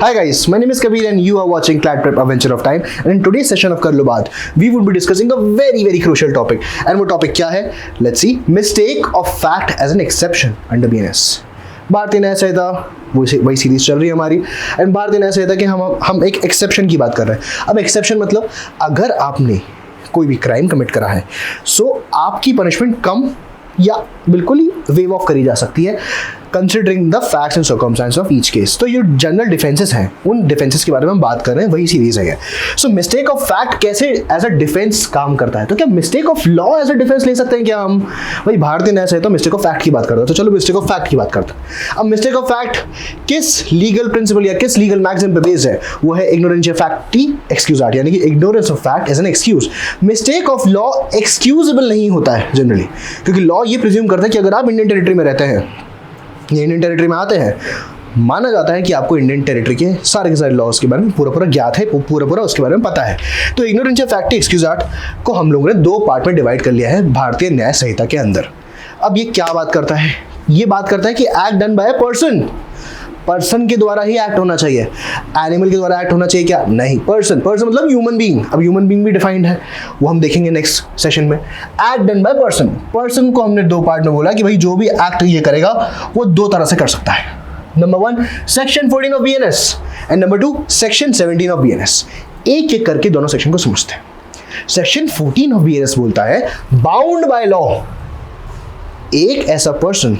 Hi guys, my name is Kabir and you are watching Clad Prep Adventure of Time, and in today's session of Kar Lo Baat, we would be discussing a very crucial topic. And वो topic क्या है? Let's see. Mistake of fact as an exception under BNS. भारतीय न्याय संहिता वही series चल रही है हमारी, and भारतीय न्याय संहिता के हम एक एक्सेप्शन की बात कर रहे हैं. अब एक्सेप्शन मतलब अगर आपने कोई भी क्राइम कमिट करा है सो आपकी पनिशमेंट कम या बिल्कुल ही वेव ऑफ करी जा सकती है considering the facts and circumstances of each case. तो ये जनरल डिफेंसेस हैं, उन डिफेंसेस के बारे में हम बात कर रहे हैं, वही सीरीज है. सो मिस्टेक ऑफ फैक्ट कैसे एज अ डिफेंस काम करता है, तो क्या mistake of law as a defence ले सकते हैं क्या हम? भाई भारतीय न्याय संहिता तो मिस्टेक ऑफ फैक्ट की बात करता है, तो चलो मिस्टेक ऑफ फैक्ट की बात करते हैं. अब मिस्टेक ऑफ फैक्ट किस लीगल प्रिंसिपल या किस लीगल मैक्सिम पे बेस्ड है? वो है इग्नोरेंशिया फैक्टी एक्सक्यूजाट, यानी कि ignorance of fact as an excuse. Mistake of law excusable नहीं होता है जनरली, क्योंकि लॉ ये प्रिज्यूम करता है कि अगर आप इंडियन टेरिटरी में रहते हैं या इंडियन टेरिटरी में आते हैं, माना जाता है कि आपको इंडियन टेरिटरी के सारे लॉज के बारे में पूरा ज्ञात है, पूरा उसके बारे में पता है. तो इग्नोरेंशिया फैक्टी एक्सक्यूजाट को हम लोगों ने दो पार्ट में डिवाइड कर लिया है भारतीय न्याय संहिता के अंदर. अब ये क्या बात करता है? ये बात करता है कि act done by a person के द्वारा ही एक्ट होना चाहिए. एनिमल के द्वारा एक्ट होना चाहिए क्या? नहीं. पर्सन मतलब ह्यूमन बीइंग. अब ह्यूमन बीइंग भी डिफाइंड है, वो हम देखेंगे नेक्स्ट सेशन में. एक्ट डन बाय पर्सन को हमने दो पार्ट में बोला कि भाई जो भी एक्ट ये करेगा वो दो तरह से कर सकता है. Number 1 section 14 of BNS and number 2 section 17 of BNS. एक करके दोनों सेक्शन को समझते हैं. सेक्शन 14 ऑफ बीएनएस बोलता है बाउंड बाय लॉ, एक ऐसा पर्सन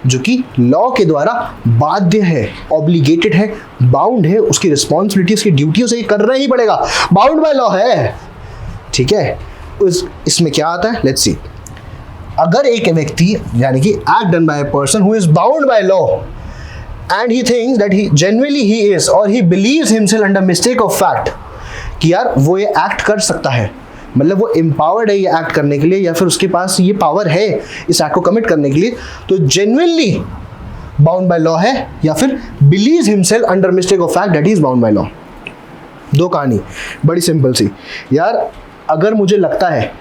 जो कि लॉ के द्वारा बाध्य है, ऑब्लिगेटेड है, बाउंड है, उसकी रिस्पॉन्सिबिलिटी, उसकी ड्यूटियों से करना ही पड़ेगा, बाउंड बाय लॉ है. ठीक है, इसमें क्या आता है? Let's see. अगर एक व्यक्ति यानी कि act done by a person who is bound by law and he thinks that he genuinely he is और he believes himself under mistake of fact कि यार वो ये एक्ट कर सकता है, मतलब वो एम्पावर्ड है ये एक्ट करने के लिए, या फिर उसके पास ये पावर है इस एक्ट को कमिट करने के लिए, तो जेन्युइनली बाउंड बाय लॉ है या फिर believes himself under mistake of fact that he is bound by law. दो कहानी बड़ी सिंपल सी. यार अगर मुझे लगता है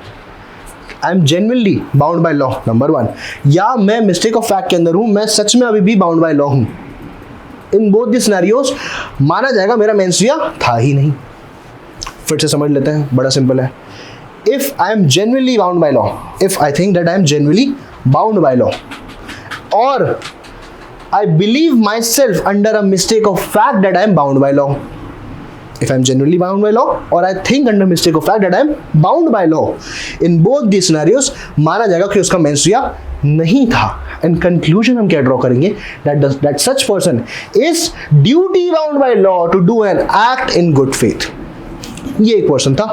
आई am genuinely bound by law number 1, या मैं मिस्टेक ऑफ फैक्ट के अंदर हूं, मैं सच में अभी भी बाउंड बाय लॉ हूं, इन बोथ द सिनेरियोस माना जाएगा मेरा मेंस्ट्रुआ था ही नहीं. फिर से समझ लेते हैं, बड़ा सिंपल है. If I am genuinely bound by law, if I think that I am genuinely bound by law, or I believe myself under a mistake of fact that I am bound by law, if I am genuinely bound by law, or I think under mistake of fact that I am bound by law, in both these scenarios माना जाएगा कि उसका मेंस्ट्रुआ नहीं था. And conclusion हम क्या draw करेंगे? That such person is duty bound by law to do an act in good faith. ये एक पर्सन था,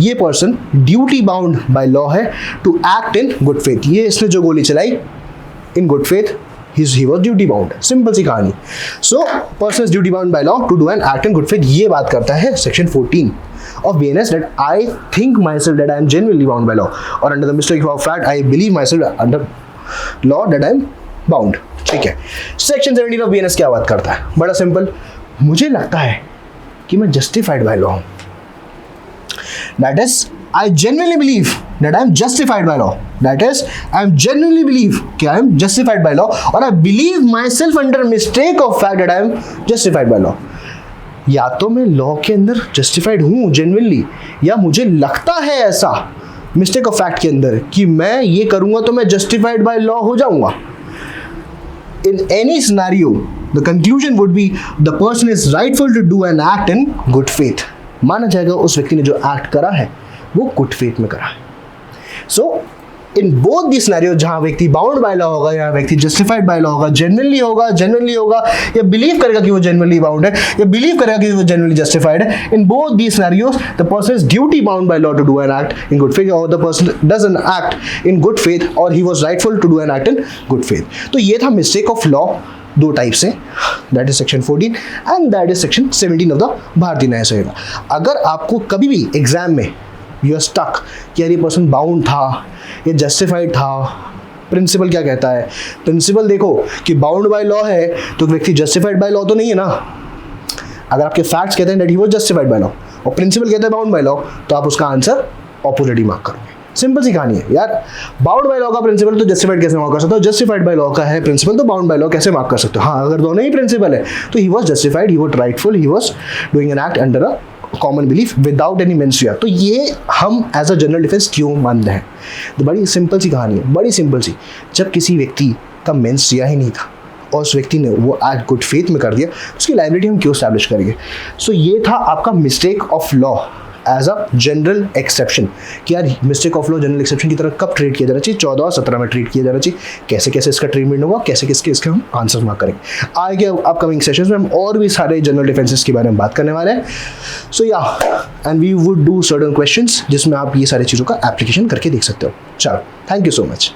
ये person duty bound by law है to act in good faith. ये इसने जो गोली चलाई in good faith, he was duty bound. Simple सी कहानी. So person is duty bound by law to do an act in good faith. ये बात करता है section 14 of BNS that I think myself that I am genuinely bound by law, और under the mistake of fact I believe my self under law that I am bound. ठीक है. Section 17 of BNS क्या बात करता है? बड़ा simple. मुझे लगता है कि मैं जस्टिफाइड बाय लॉ हूं. That is, I genuinely believe that I am justified by law. That is, I am genuinely believe कि I am justified by law, और I believe myself under mistake of fact that I am justified by law. या तो मैं law के अंदर justified हूँ genuinely, या मुझे लगता है ऐसा मिस्टेक ऑफ फैक्ट के अंदर कि मैं ये करूँगा तो मैं जस्टिफाइड बाय लॉ हो जाऊँगा. In any scenario, the conclusion would be the person is rightful to do an act in good faith. माना जाएगा उस व्यक्ति ने जो एक्ट करा है वो गुड फेथ में करा है. सो इन बोथ दी सिनेरियो, जहां व्यक्ति बाउंड बाय लॉ होगा या व्यक्ति जस्टिफाइड बाय लॉ होगा, जेन्युइनली होगा या बिलीव करेगा कि वो जेन्युइनली बाउंड है या बिलीव करेगा कि वो जेन्युइनली जस्टिफाइड है, in both the scenarios the person is duty bound by law to do an act in good faith, और the person does an act in good faith, और he was rightful to do an act in good faith. तो ये था mistake of law दो type से, that is section 14 and that is section 17 of the Bharatiya Nyaya संहिता. अगर आपको कभी भी एग्जाम में यू आर स्टक कि यार ये पर्सन बाउंड था, ये जस्टिफाइड था, प्रिंसिपल क्या कहता है? प्रिंसिपल देखो कि बाउंड बाय लॉ है तो व्यक्ति जस्टिफाइड बाय लॉ तो नहीं है ना. अगर आपके फैक्ट्स कहते हैं that he was justified by law और प्रिंसिपल कहता है बाउंड बाय लॉ, तो आप उसका आंसर ऑपोजिट ही मार्क करोगे. सिंपल सी कहानी है यार। बाउंड बाय लॉ का प्रिंसिपल तो जस्टिफाइड कैसे मार्क कर सकते हो, जस्टिफाइड बाय लॉ का है प्रिंसिपल तो बाउंड बाय लॉ कैसे मार्क कर सकते हो। हाँ, अगर दोनों ही प्रिंसिपल है तो he was justified, he was rightful, he was doing an act under a common belief without any mains रिया। तो ये हम एज अ जनरल डिफेंस क्यों मानते हैं? तो बड़ी सिंपल सी कहानी है, बड़ी सिंपल सी। जब किसी व्यक्ति का मेंस रिया ही नहीं था और उस व्यक्ति ने वो एक्ट गुड फेथ में कर दिया, उसकी लायबिलिटी हम क्यों स्टैब्लिश करेंगे? सो ये था आपका mistake of law as a general exception कि यार mistake of law general exception की तरह कब ट्रीट किया जाना चाहिए, 14 और 17 में ट्रीट किया जाना चाहिए, कैसे कैसे इसका ट्रीटमेंट होगा, कैसे कैसे इसके हम आंसर मार्क करेंगे। आगे अपकमिंग सेशंस में हम और भी सारे जनरल डिफेंसेस के बारे में बात करने वाले हैं। सो या and we would do certain questions जिसमें आप ये सारी चीज़ों का एप्लीकेशन करके देख सकते हो। चलो, थैंक यू सो मच।